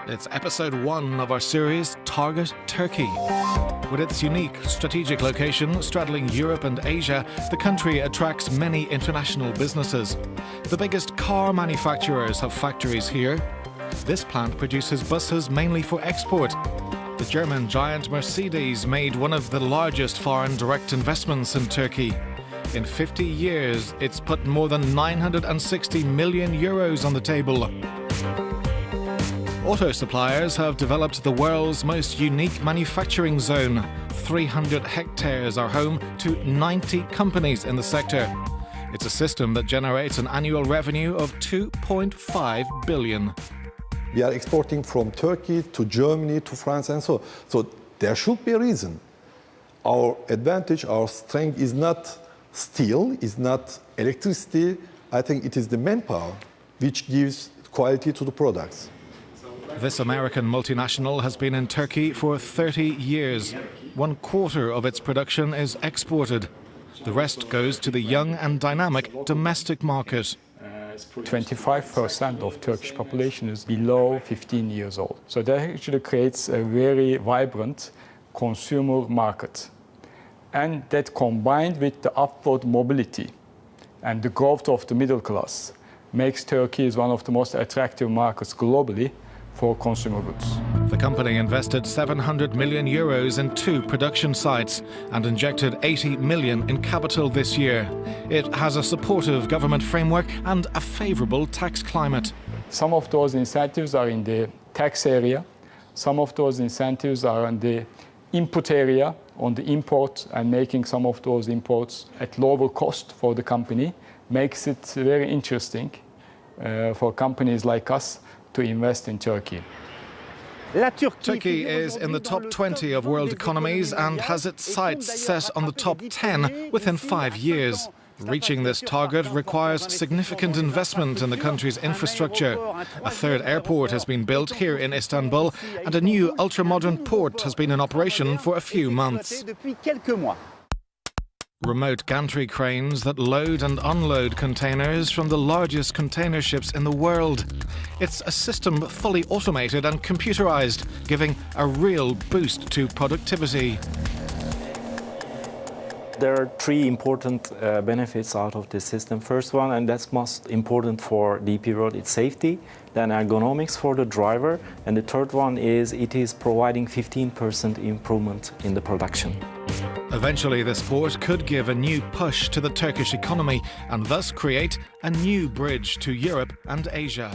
It's episode 1 of our series, Target Turkey. With its unique strategic location straddling Europe and Asia, the country attracts many international businesses. The biggest car manufacturers have factories here. This plant produces buses mainly for export. The German giant Mercedes made one of the largest foreign direct investments in Turkey. In 50 years, it's put more than 960 million euros on the table. Auto suppliers have developed the world's most unique manufacturing zone. 300 hectares are home to 90 companies in the sector. It's a system that generates an annual revenue of 2.5 billion. We are exporting from Turkey to Germany to France and so. So there should be a reason. Our advantage, our strength is not steel, is not electricity. I think it is the manpower which gives quality to the products. This American multinational has been in Turkey for 30 years. 1/4 of its production is exported. The rest goes to the young and dynamic domestic market. 25% of Turkish population is below 15 years old. So that actually creates a very vibrant consumer market. And that combined with the upward mobility and the growth of the middle class makes Turkey one of the most attractive markets globally for consumer goods. The company invested 700 million euros in 2 production sites and injected 80 million in capital this year. It has a supportive government framework and a favourable tax climate. Some of those incentives are in the tax area. Some of those incentives are in the input area, on the import, and making some of those imports at lower cost for the company makes it very interesting for companies like us to invest in Turkey. Turkey is in the top 20 of world economies and has its sights set on the top 10 within 5 years. Reaching this target requires significant investment in the country's infrastructure. A 3rd airport has been built here in Istanbul, and a new ultra-modern port has been in operation for a few months. Remote gantry cranes that load and unload containers from the largest container ships in the world. It's a system fully automated and computerized, giving a real boost to productivity. There are 3 important benefits out of this system. First one, and that's most important for DP World, it's safety, then ergonomics for the driver, and the third one is it is providing 15% improvement in the production. Eventually, this port could give a new push to the Turkish economy and thus create a new bridge to Europe and Asia.